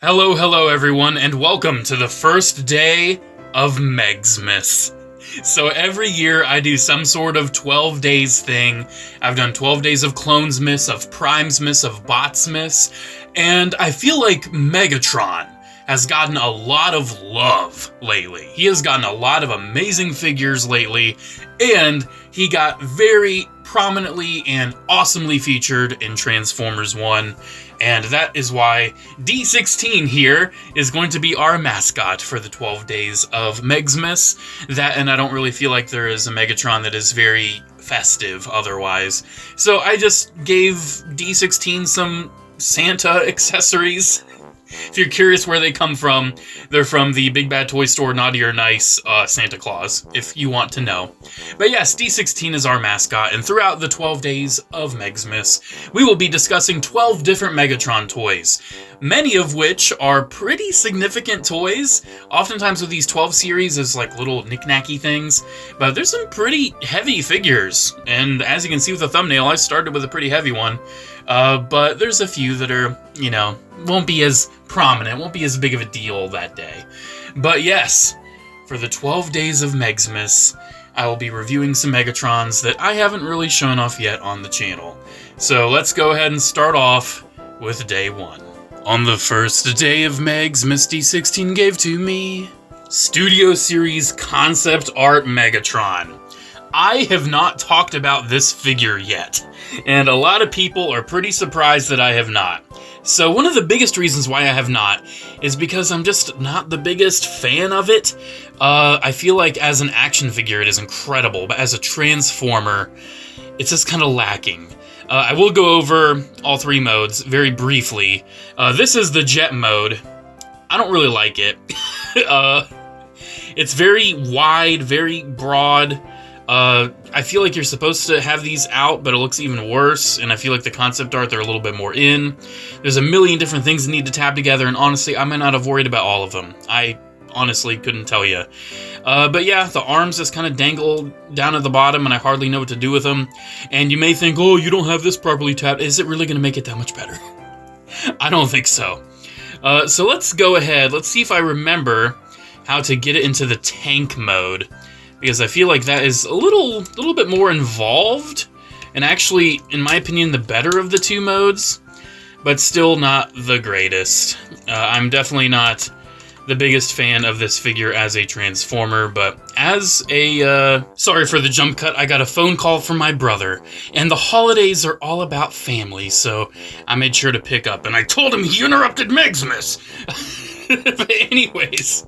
Hello everyone, and welcome to the first day of Megsmas. So every year I do some sort of 12 days thing. I've done 12 days of Clonesmas, of Primesmas, of Botsmas, and I feel like Megatron has gotten a lot of love lately. He has gotten a lot of amazing figures lately, and he got very prominently and awesomely featured in Transformers 1. And that is why D16 here is going to be our mascot for the 12 days of Megsmas. That, and I don't really feel like there is a Megatron that is very festive otherwise. So I just gave D16 some Santa accessories. If you're curious where they come from, they're from the Big Bad Toy Store Naughty or Nice Santa Claus, if you want to know. But yes, D16 is our mascot, and throughout the 12 days of Megsmas, we will be discussing 12 different Megatron toys, many of which are pretty significant toys. Oftentimes with these 12 series is like little knick-knacky things, but there's some pretty heavy figures, and as you can see with the thumbnail, I started with a pretty heavy one. But there's a few that are, you know, won't be as prominent, won't be as big of a deal that day. But yes, for the 12 days of Megsmas, I will be reviewing some Megatrons that I haven't really shown off yet on the channel. So let's go ahead and start off with day 1. On the first day of Megsmas, D16 gave to me Studio Series Concept Art Megatron. I have not talked about this figure yet, and a lot of people are pretty surprised that I have not. So one of the biggest reasons why I have not is because I'm just not the biggest fan of it. I feel like as an action figure it is incredible, but as a Transformer, it's just kind of lacking. I will go over all 3 modes very briefly. This is the jet mode. I don't really like it. It's very wide, very broad. I feel like you're supposed to have these out, but it looks even worse, and I feel like the concept art, they're a little bit more in. There's a million different things that need to tab together, and honestly, I might not have worried about all of them. I honestly couldn't tell you. But yeah, the arms just kind of dangle down at the bottom, and I hardly know what to do with them. And you may think, oh, you don't have this properly tabbed. Is it really going to make it that much better? I don't think so. So let's go ahead. Let's see if I remember how to get it into the tank mode, because I feel like that is a little bit more involved, and actually, in my opinion, the better of the 2 modes, but still not the greatest. I'm definitely not the biggest fan of this figure as a Transformer, but as a, sorry for the jump cut, I got a phone call from my brother, and the holidays are all about family, so I made sure to pick up, and I told him he interrupted Megsmas! But anyways,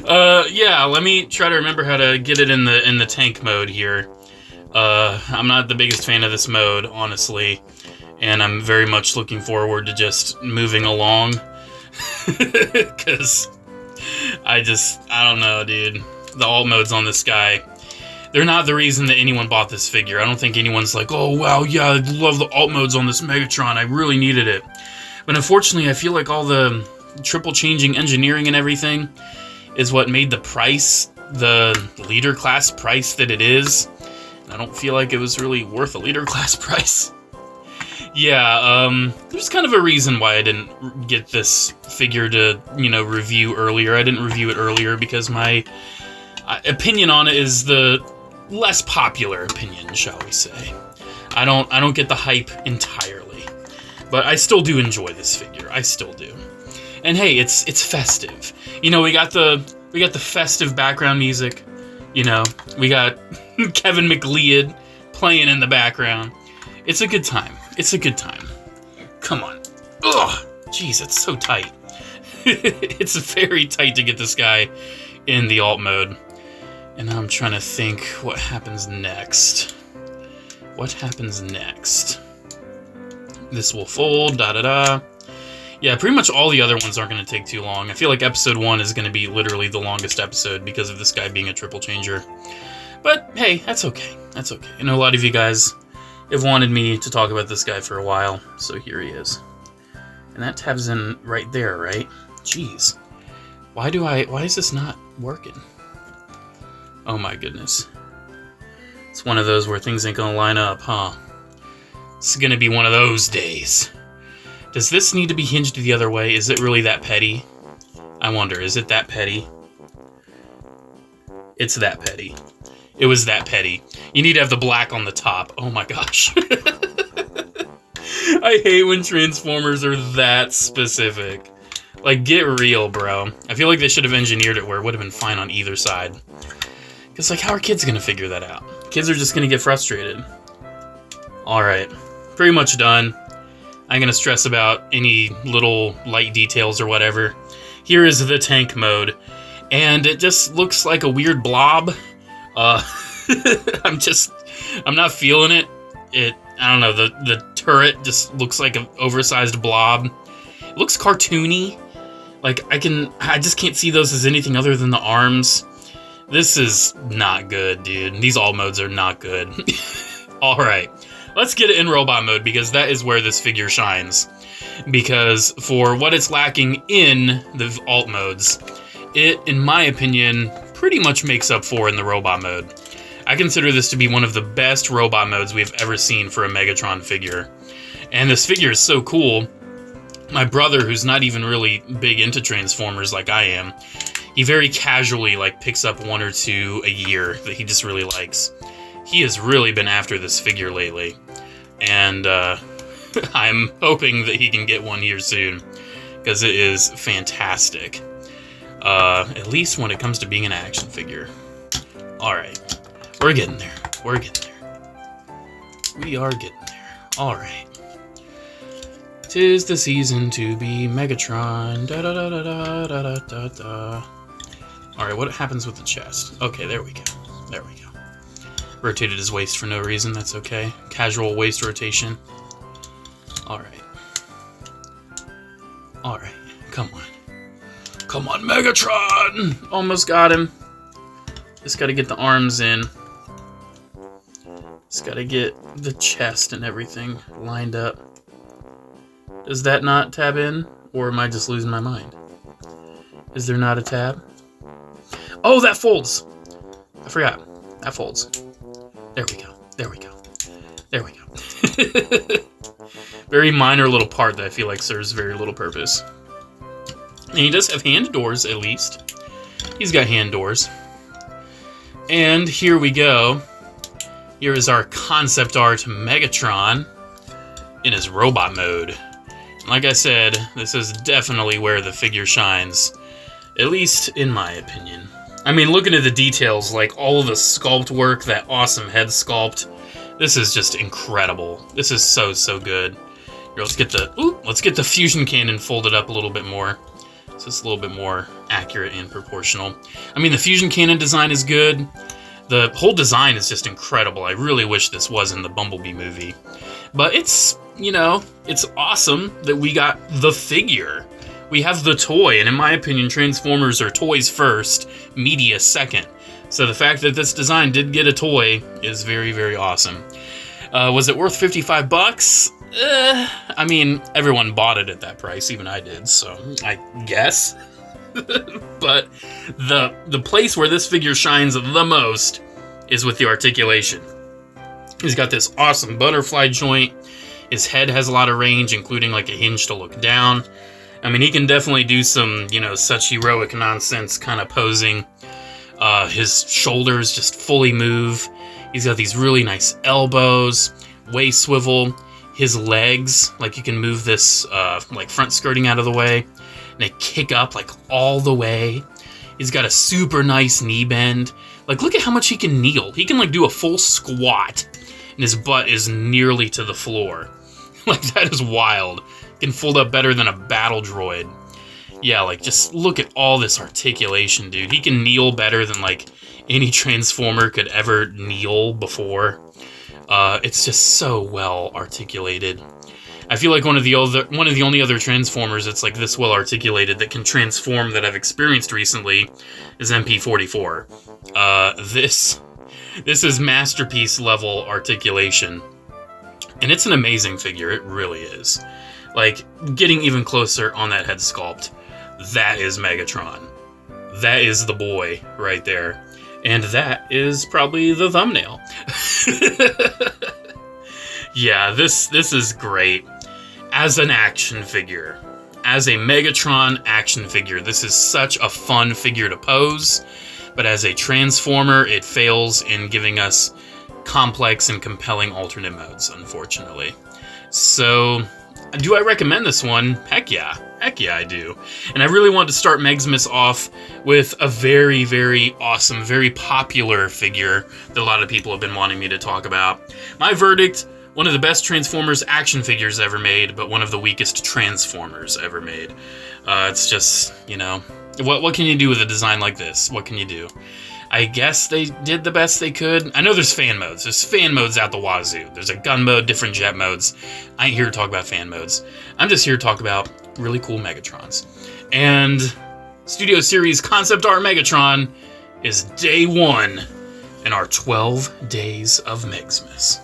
yeah, let me try to remember how to get it in the tank mode here. I'm not the biggest fan of this mode, honestly, and I'm very much looking forward to just moving along, because I don't know, dude. The alt modes on this guy, they're not the reason that anyone bought this figure. I don't think anyone's like, oh wow, yeah, I love the alt modes on this Megatron, I really needed it. But unfortunately, I feel like all the triple changing engineering and everything is what made the price the leader class price that it is. I don't feel like it was really worth a leader class price. Yeah, there's kind of a reason why I didn't get this figure to, you know, review earlier. I didn't review it earlier because my opinion on it is the less popular opinion, shall we say. I don't get the hype entirely, but I still do enjoy this figure. I still do. And hey, it's festive. You know, we got the festive background music. You know, we got Kevin McLeod playing in the background. It's a good time. It's a good time. Come on. Ugh, jeez, it's so tight. It's very tight to get this guy in the alt mode. And now I'm trying to think what happens next. What happens next? This will fold, da-da-da. Yeah, pretty much all the other ones aren't going to take too long. I feel like episode 1 is going to be literally the longest episode because of this guy being a triple changer. But hey, that's okay. That's okay. I know a lot of you guys have wanted me to talk about this guy for a while, so here he is. And that tabs in right there, right? Jeez. Why is this not working? Oh my goodness. It's one of those where things ain't gonna line up, huh? It's gonna be one of those days. Does this need to be hinged the other way? Is it really that petty? I wonder, is it that petty? It's that petty. It was that petty. You need to have the black on the top. Oh my gosh. I hate when Transformers are that specific. Like, get real, bro. I feel like they should have engineered it where it would have been fine on either side. Because, like, how are kids going to figure that out? Kids are just going to get frustrated. Alright. Pretty much done. I'm going to stress about any little light details or whatever. Here is the tank mode. And it just looks like a weird blob. I'm not feeling it. I don't know, the turret just looks like an oversized blob. It looks cartoony. Like, I just can't see those as anything other than the arms. This is not good, dude. These alt modes are not good. Alright, let's get it in robot mode, because that is where this figure shines. Because for what it's lacking in the alt modes, it, in my opinion, pretty much makes up for in the robot mode. I consider this to be one of the best robot modes we've ever seen for a Megatron figure. And this figure is so cool. My brother, who's not even really big into Transformers like I am, he very casually picks up one or two a year that he just really likes. He has really been after this figure lately. And I'm hoping that he can get one here soon, because it is fantastic. At least when it comes to being an action figure. Alright. We're getting there. We're getting there. We are getting there. Alright. 'Tis the season to be Megatron. Da da da da da da da da. Alright, what happens with the chest? Okay, there we go. There we go. Rotated his waist for no reason, that's okay. Casual waist rotation. Alright. Alright, come on. Come on, Megatron! Almost got him. Just gotta get the arms in. Just gotta get the chest and everything lined up. Does that not tab in? Or am I just losing my mind? Is there not a tab? Oh, that folds! I forgot. That folds. There we go. There we go. There we go. Very minor little part that I feel like serves very little purpose. And he does have hand doors, at least. He's got hand doors. And here we go. Here is our concept art Megatron in his robot mode. Like I said, this is definitely where the figure shines. At least in my opinion. I mean, looking at the details, like all of the sculpt work, that awesome head sculpt, this is just incredible. This is so, so good. Here, let's get the fusion cannon folded up a little bit more. So it's a little bit more accurate and proportional. I mean, the fusion cannon design is good. The whole design is just incredible. I really wish this was in the Bumblebee movie. But it's, you know, it's awesome that we got the figure. We have the toy, and in my opinion, Transformers are toys first, media second. So the fact that this design did get a toy is very, very awesome. Was it worth 55 bucks? I mean, everyone bought it at that price, even I did, so I guess. But the place where this figure shines the most is with the articulation. He's got this awesome butterfly joint. His head has a lot of range, including like a hinge to look down. I mean, he can definitely do some, you know, such heroic nonsense kind of posing. His shoulders just fully move. He's got these really nice elbows, waist swivel. His legs, like you can move this like front skirting out of the way, and they kick up like all the way. He's got a super nice knee bend. Like, look at how much he can kneel. He can like do a full squat, and his butt is nearly to the floor. Like, that is wild. He can fold up better than a battle droid. Yeah, like, just look at all this articulation, dude. He can kneel better than like any Transformer could ever kneel before. It's just so well articulated. I feel like one of the only other Transformers that's like this well articulated that can transform that I've experienced recently is MP44. This is masterpiece level articulation, and it's an amazing figure. It really is. Like, getting even closer on that head sculpt, that is Megatron. That is the boy right there. And that is probably the thumbnail. Yeah, this is great. as an action figure. As a Megatron action figure, this is such a fun figure to pose, but as a Transformer, it fails in giving us complex and compelling alternate modes, unfortunately. So, do I recommend this one? Heck yeah. Heck yeah, I do. And I really want to start Megsmas off with a very, very awesome, very popular figure that a lot of people have been wanting me to talk about. My verdict: one of the best Transformers action figures ever made, but one of the weakest Transformers ever made. It's just, you know, what can you do with a design like this? What can you do? I guess they did the best they could. I know there's fan modes. There's fan modes out the wazoo. There's a gun mode, different jet modes. I ain't here to talk about fan modes. I'm just here to talk about really cool Megatrons. And Studio Series Concept Art Megatron is day 1 in our 12 days of Megsmas.